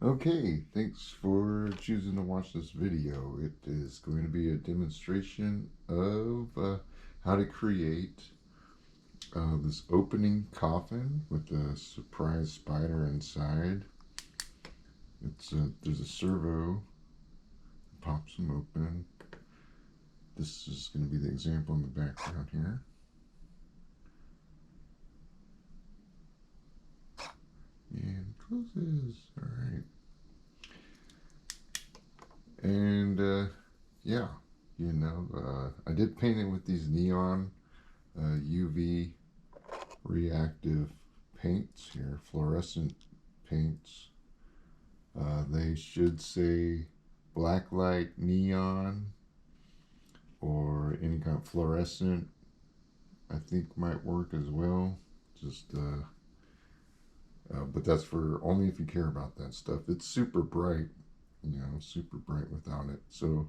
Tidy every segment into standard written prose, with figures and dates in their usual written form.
Okay, thanks for choosing to watch this video. It is going to be a demonstration of how to create this opening coffin with a surprise spider inside. There's a servo, pops them open. This is going to be the example in the background here. And closes. All right. And yeah, I did paint it with these neon UV reactive paints here, fluorescent paints. They should say blacklight neon or any kind of fluorescent. I think might work as well. But that's for only if you care about that stuff. It's super bright, super bright without it. So,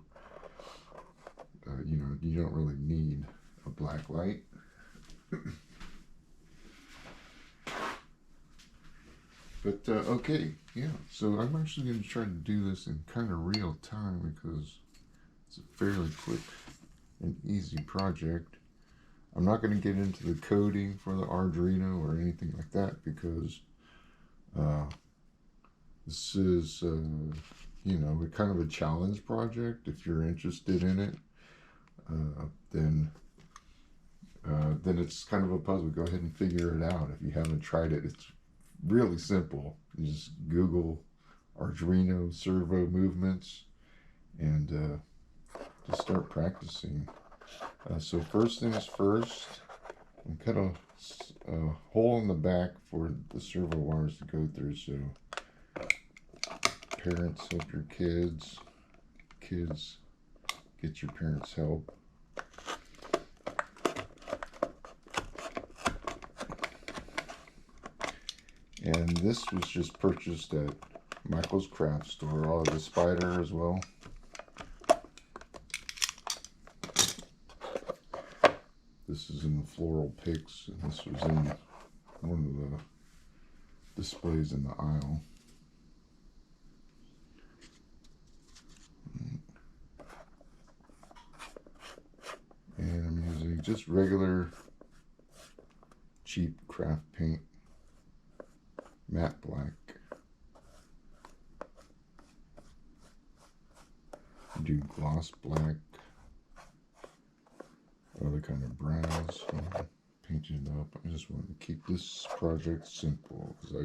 you don't really need a black light. But okay, yeah. So I'm actually going to try to do this in kind of real time because it's a fairly quick and easy project. I'm not going to get into the coding for the Arduino or anything like that because this is, kind of a challenge project. If you're interested in it, then it's kind of a puzzle. Go ahead and figure it out. If you haven't tried it, it's really simple. You just Google Arduino servo movements and just start practicing. So first things first, I'm cut a hole in the back for the servo wires to go through. So parents help your kids, kids get your parents' help. And this was just purchased at Michael's craft store. Oh, the spider as well. This is in the floral picks, and this was in one of the displays in the aisle. And I'm using just regular cheap craft paint, matte black. Do gloss black, other kind of browns. Painting it up. I just want to keep this project simple because I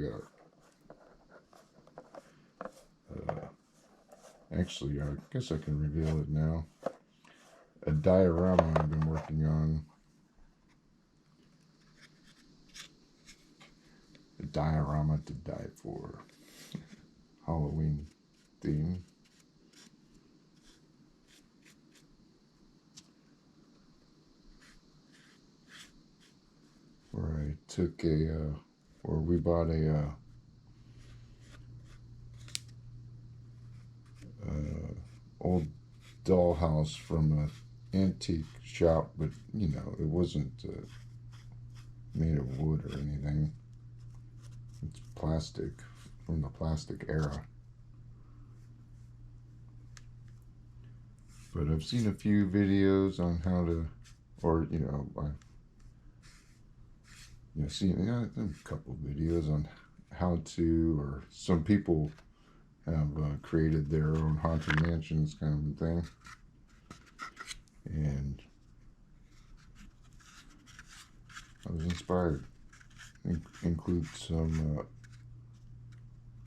got actually, I guess I can reveal it now. A diorama I've been working on. A diorama to die for. Halloween theme. Where I took we bought a old dollhouse from an antique shop, but it wasn't made of wood or anything. It's plastic, from the plastic era. But I've seen a few videos on how to, or I've seen a couple videos on how to, or some people have created their own haunted mansions kind of thing. And I was inspired. Include some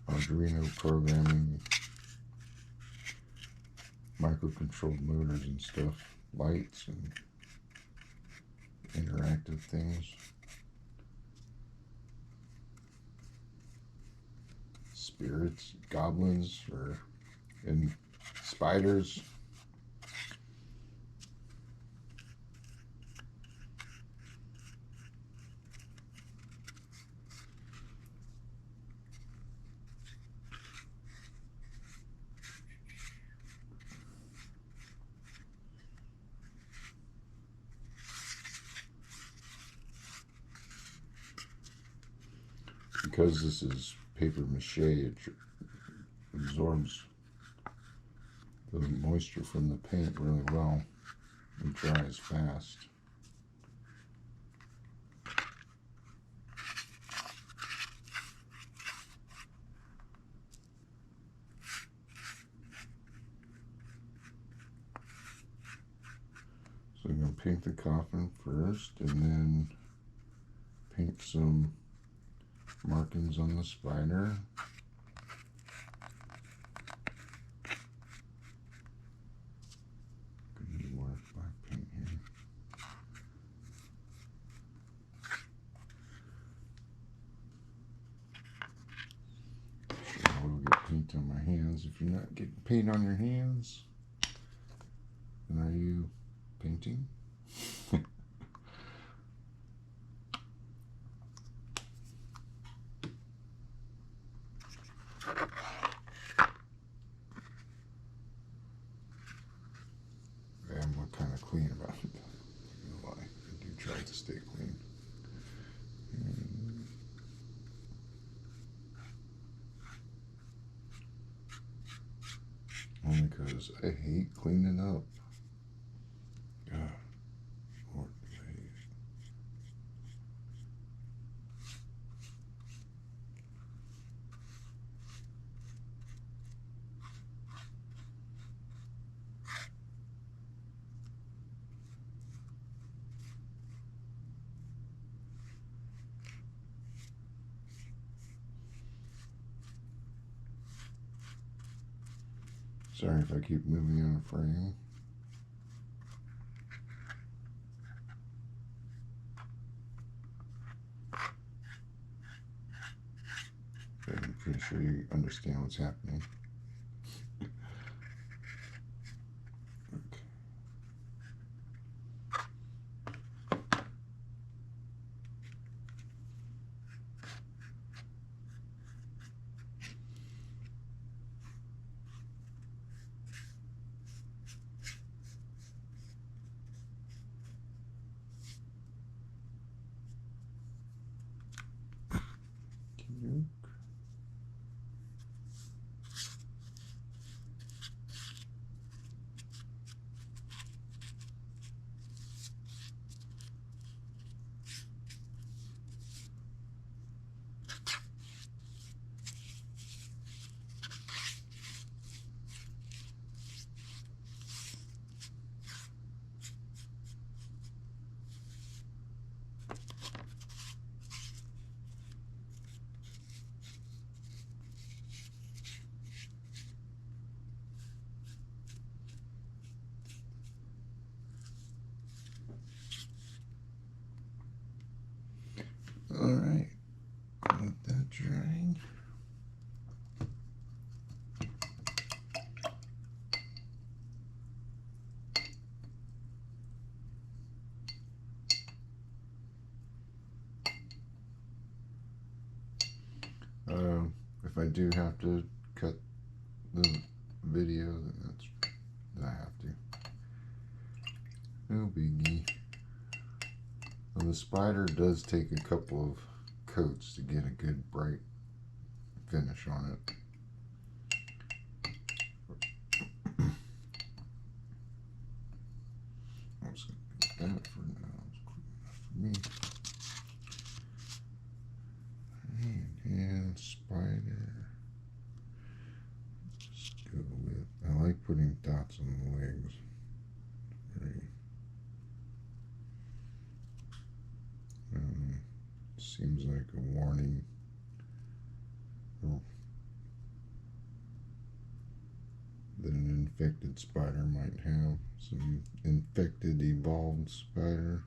Arduino programming, microcontrolled motors and stuff, lights and interactive things. Spirits, goblins, and spiders. Because this is paper mache, it absorbs the moisture from the paint really well and dries fast. So I'm going to paint the coffin first and then paint some markings on the spider. Need more black paint here. Sure, I will get paint on my hands. If you're not getting paint on your hands, then are you painting? I'm kind of clean about it. I don't lie. I do try to stay clean. Only because I hate cleaning up. God, Lord, I hate it. Sorry if I keep moving on a frame. But I'm pretty sure you understand what's happening. Okay. All right, let that dry. If I do have to cut the video, then I have to. No biggie. And the spider does take a couple of coats to get a good bright finish on it. I'm just going to do that for now. It's quick enough for me. And spider. Just go with. I like putting dots on the legs. Seems like a warning. That an infected spider might have. Some infected, evolved spider.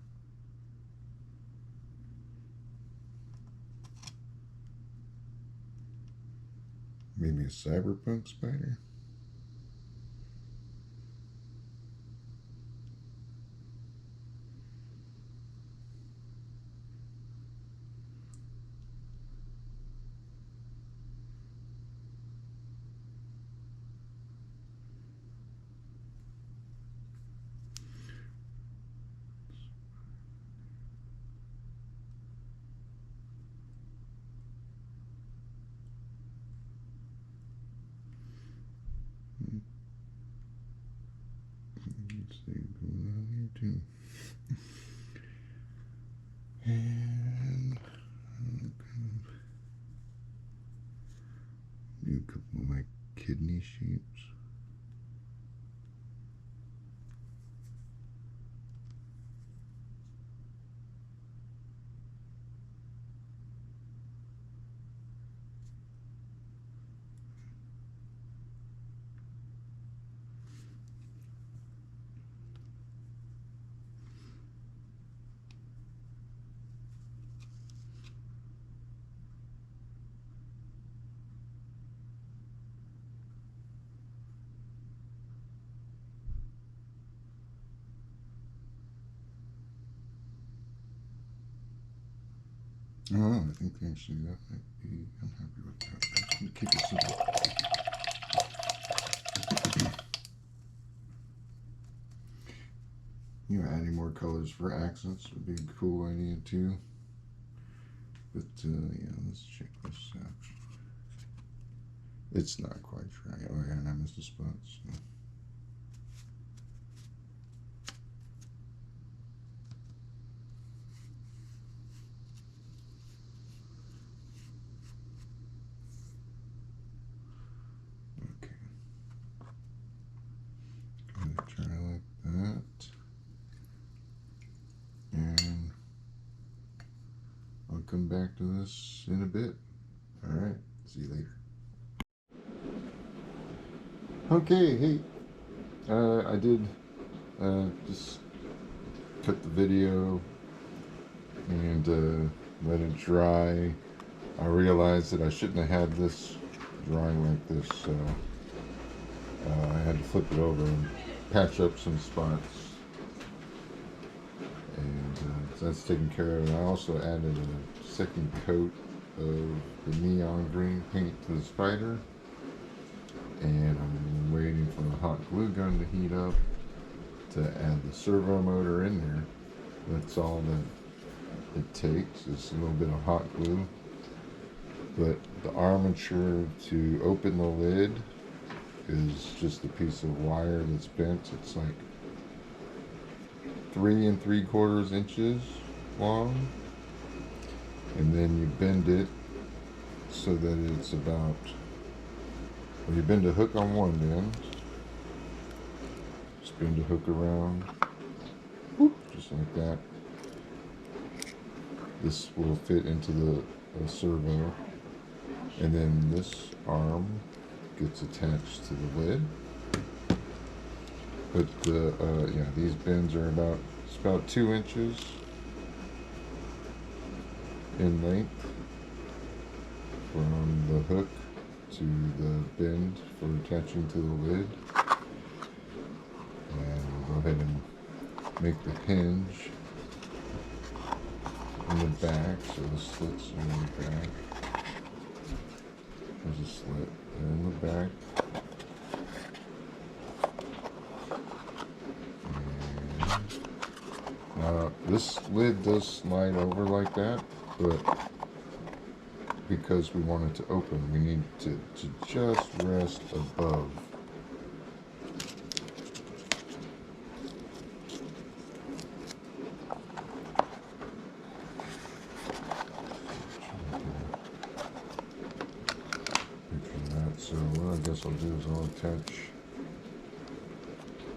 Maybe a cyberpunk spider. too. And do a couple of my kidney shapes. Oh, I think actually that might be, I'm happy with that. I'm going to keep it simple. You know, adding more colors for accents would be a cool idea too. But yeah, let's check this out. It's not quite right. Oh yeah, and I missed a spot. So. Try like that, and I'll come back to this in a bit. All right, see you later. Okay, hey, I did just cut the video and let it dry. I realized that I shouldn't have had this drawing like this, so I had to flip it over and patch up some spots, and so that's taken care of. And I also added a second coat of the neon green paint to the spider, and I'm waiting for the hot glue gun to heat up to add the servo motor in there. That's all that it takes, is a little bit of hot glue. But the armature to open the lid is just a piece of wire that's bent. It's like 3 3/4 inches long, and then you bend it so that it's about, well, you bend a hook on one end, just bend a hook around, just like that. This will fit into the servo, and then this arm gets attached to the lid. But yeah, these bends are about 2 inches in length from the hook to the bend for attaching to the lid. And we'll go ahead and make the hinge in the back, so the slits are in the back. There's a slit in the back. And this lid does slide over like that, but because we want it to open, we need to just rest above. So what I guess I'll do is I'll attach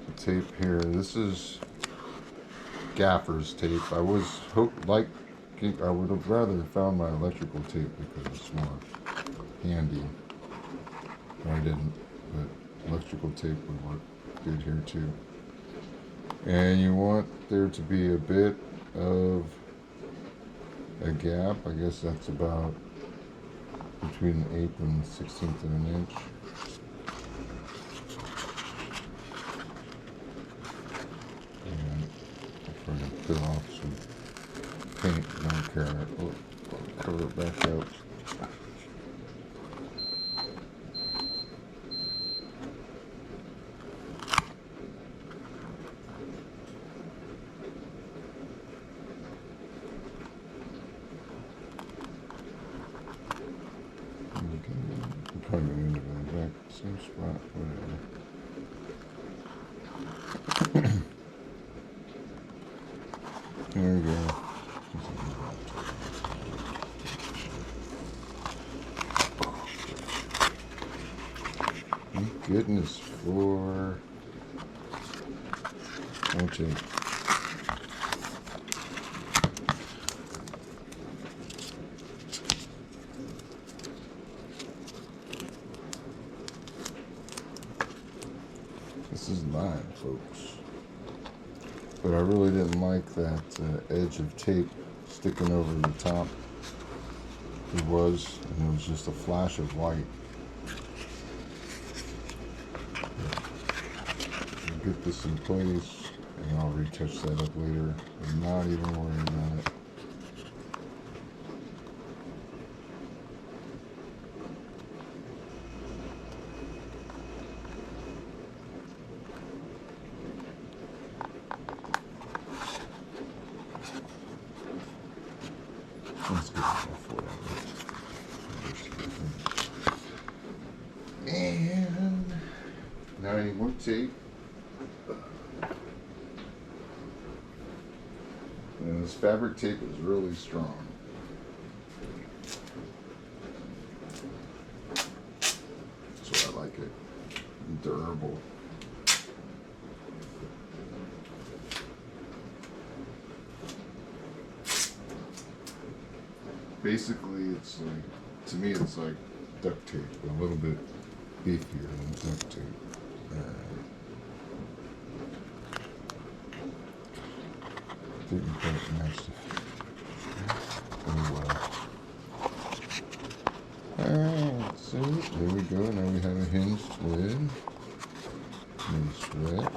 the tape here. This is gaffer's tape. I would have rather found my electrical tape because it's more handy. I didn't, but electrical tape would work good here too. And you want there to be a bit of a gap. I guess that's about between an 1/8 and 1/16 of an inch. And I'm trying to peel off some paint. Don't care. I'll cover it back up. Plug it into the back, same spot, whatever. goodness for okay. This is live, folks. But I really didn't like that edge of tape sticking over the top. And it was just a flash of white. I'll get this in place, and I'll retouch that up later. I'm not even worrying about it. Let's get off whatever. And now I need more tape. And this fabric tape is really strong. That's why I like it. Durable. Basically, it's like, to me, it's like duct tape, but a little bit beefier than duct tape. Didn't quite match the. Oh well. Alright, so there we go. Now we have a hinged lid. Hinged lid.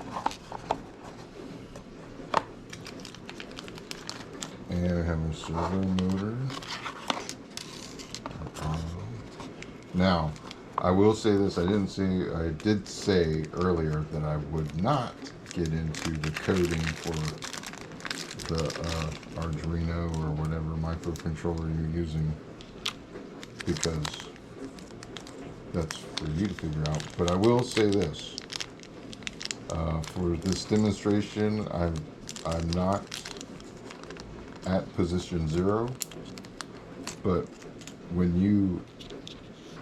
And we have a servo motor. Now, I will say this. I did say earlier that I would not get into the coding for the Arduino or whatever microcontroller you're using, because that's for you to figure out. But I will say this. For this demonstration, I'm not at position 0, but when you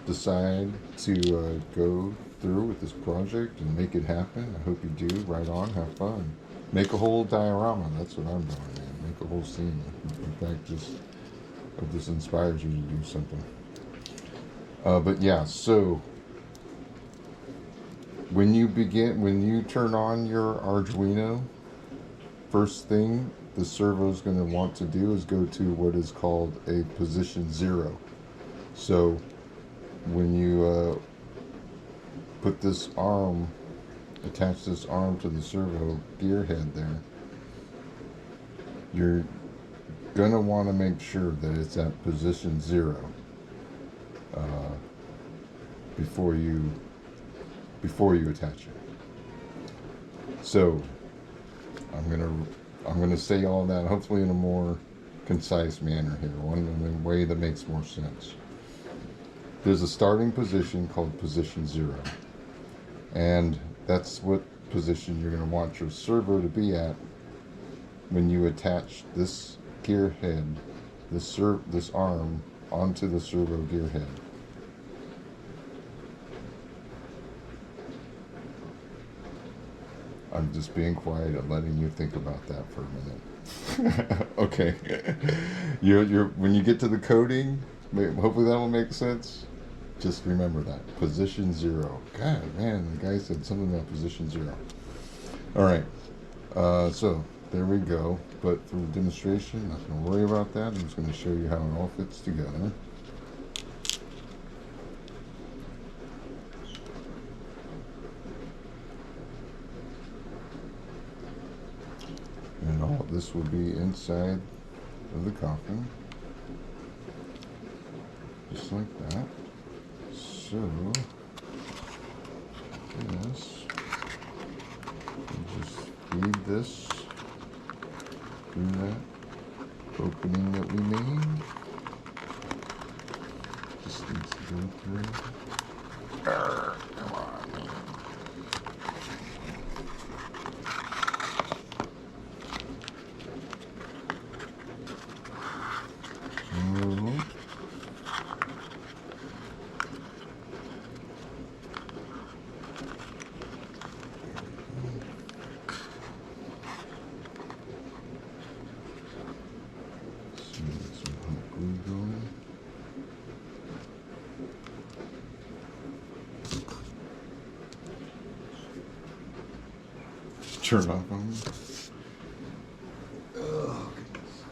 decide to go through with this project and make it happen, I hope you do. Right on, have fun. Make a whole diorama. That's what I'm doing, man. Make a whole scene. In fact, if this inspires you to do something. But yeah, so when you turn on your Arduino, first thing the servo is going to want to do is go to what is called a position 0. So when you put this arm, attach this arm to the servo gear head there, you're going to want to make sure that it's at position 0 before you attach it. So I'm gonna say all that hopefully in a more concise manner here, one in a way that makes more sense. There's a starting position called position 0, and that's what position you're going to want your servo to be at when you attach this gear head, this arm, onto the servo gear head. I'm just being quiet and letting you think about that for a minute. Okay. When you get to the coding, hopefully that will make sense. Just remember that. Position 0. God, man, the guy said something about position 0. All right. So there we go. But for the demonstration, not going to worry about that. I'm just going to show you how it all fits together. And all of this will be inside of the coffin. Just like that. So, yes, just feed this through that opening that we made. Just needs to go through. Come on, man. turn off on me. Oh, goodness.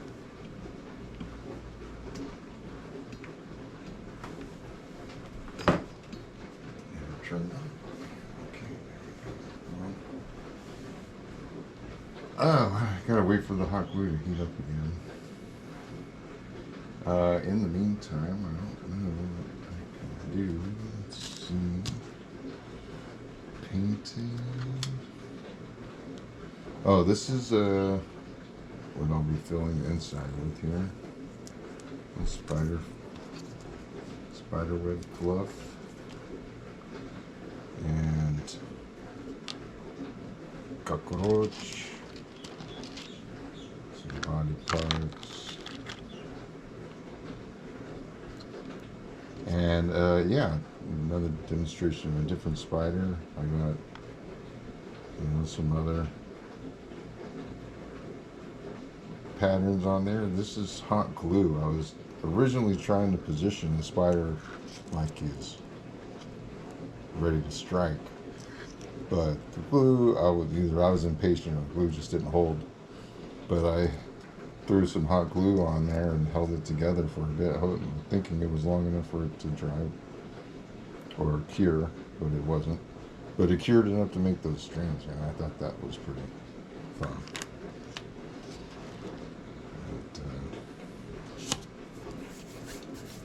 Never turned on. Okay, there we go. Oh, I gotta wait for the hot glue to heat up again. In the meantime, I don't know what I can do. Let's see. Painting. Oh, this is what I'll be filling the inside with here. A spider web fluff and cockroach, some body parts, and yeah, another demonstration of a different spider. I got some other patterns on there. This is hot glue. I was originally trying to position the spider like he's ready to strike, but the glue, I was impatient, or glue just didn't hold. But I threw some hot glue on there and held it together for a bit, thinking it was long enough for it to dry or cure, but it wasn't. But it cured enough to make those strands, and I thought that was pretty fun.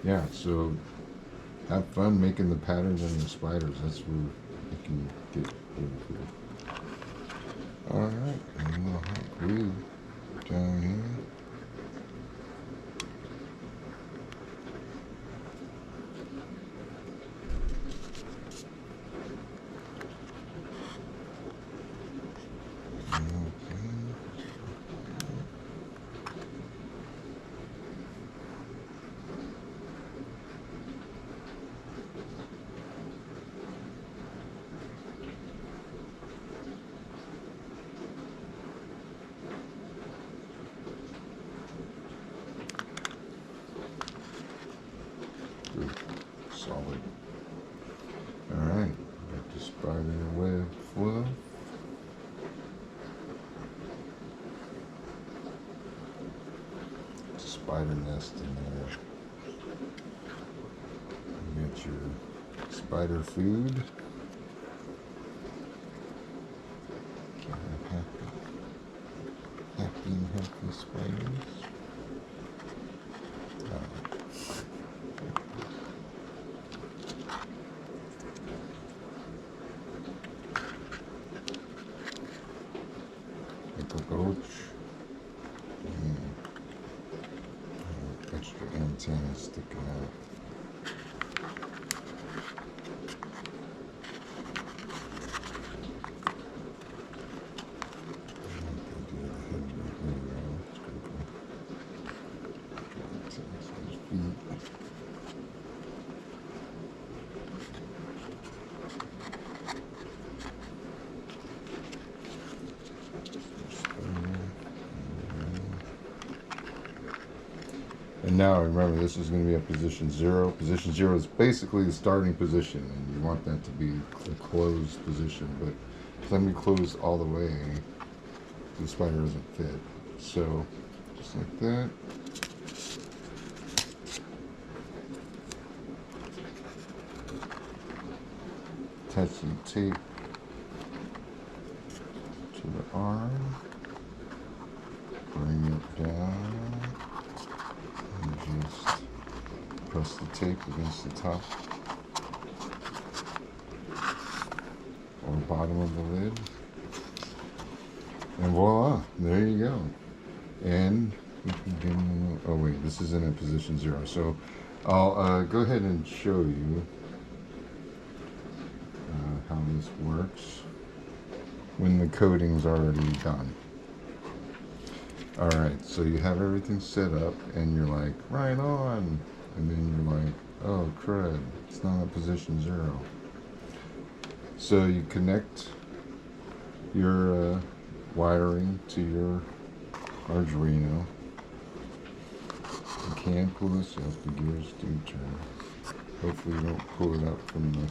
Yeah, so have fun making the patterns on your spiders. That's where you can get really cool. Alright, and a little hot glue down here. Solid. Alright, got the spider web fluff. Spider nest in there. You got your spider food. Happy and healthy spiders. Cockroach. Extra antenna sticking out. And now remember, this is going to be at position 0. Position 0 is basically the starting position, and you want that to be a closed position, but let me close all the way, the spider doesn't fit. So, just like that. Attach some tape to the arm. Bring it down. And just press the tape against the top or bottom of the lid. And voila, there you go. And we can give them, oh wait, this is in a position 0. So I'll go ahead and show you how this works when the coating's already done. Alright, so you have everything set up and you're like, right on, and then you're like, oh crud, it's not at position 0. So you connect your wiring to your Arduino. You can pull this up, the gears do turn. Hopefully you don't pull it up from the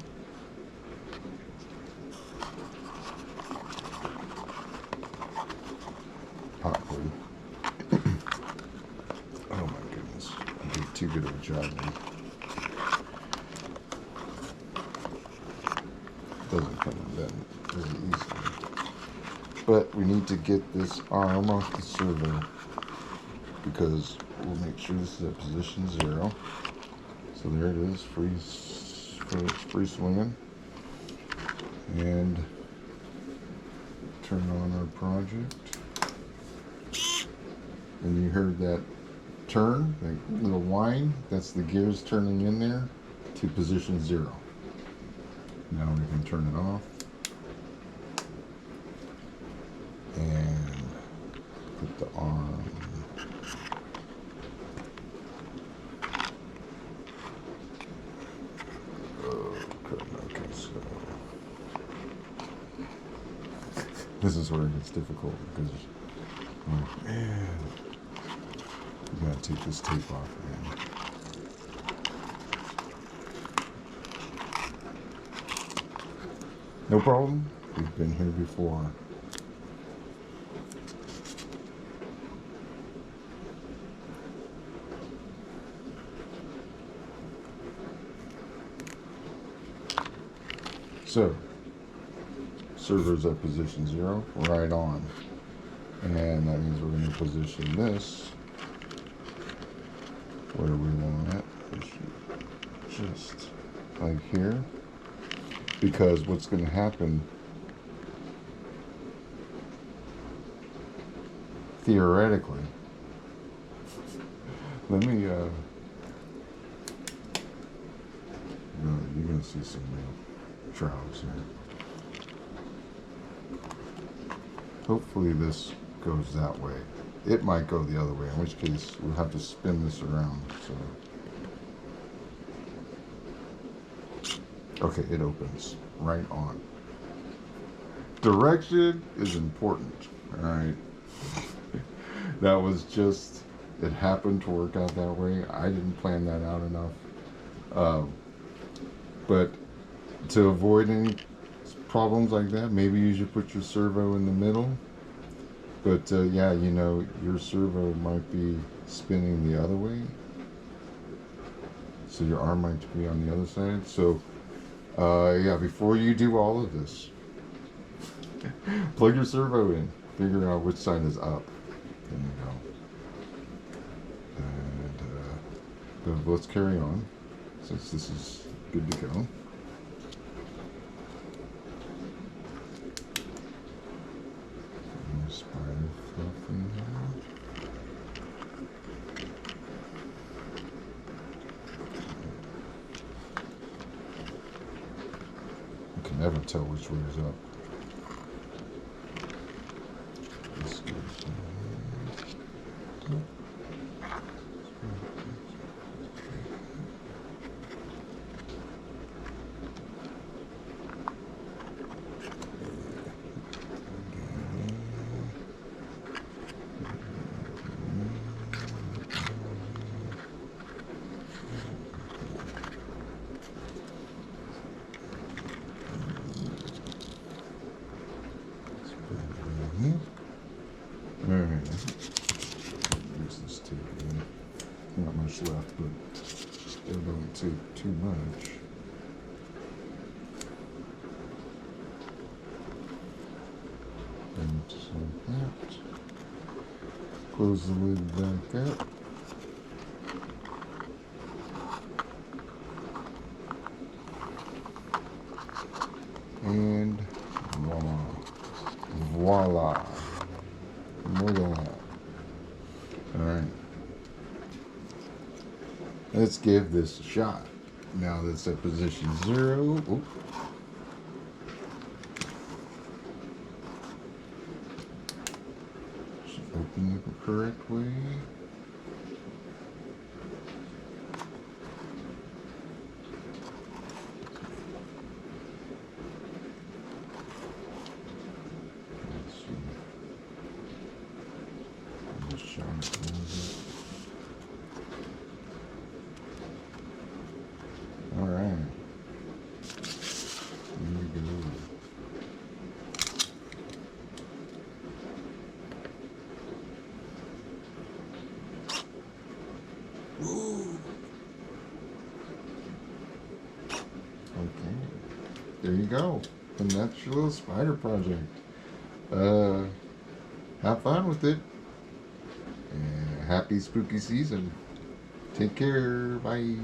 Doesn't come undone very easily. But we need to get this arm off the servo because we'll make sure this is at position 0. So there it is, free swinging. And turn on our project. And you heard that turn, that little whine, that's the gears turning in there to position 0. Now we can turn it off and put the arm. Okay, so this is where it gets difficult because, oh man, you gotta take this tape off, man. No problem. We've been here before. So, servo's at position 0, right on. And that means we're going to position this where we want it, just like here. Because what's going to happen, theoretically, let me, you're going to see some real trials here. Hopefully this goes that way. It might go the other way, in which case we'll have to spin this around. So. Okay, it opens right on. Direction is important, all right? That was just, it happened to work out that way. I didn't plan that out enough. But to avoid any problems like that, maybe you should put your servo in the middle. But yeah, you know, your servo might be spinning the other way. So your arm might be on the other side. So yeah, before you do all of this, plug your servo in. Figure out which side is up. There you go. And but let's carry on, since this is good to go. Spider fluff in there. You can never tell which way is up. This goes down. Alright, use this tape again. Not much left, but still don't take too much. And just like that. Close the lid back up. And voila. Voila. More than that. Alright. Let's give this a shot. Now that's at position 0. Oop. Should open the correct way. All right. Here we go. there you go. And that's your little spider project. Uh, have fun with it. And happy spooky season. Take care. Bye.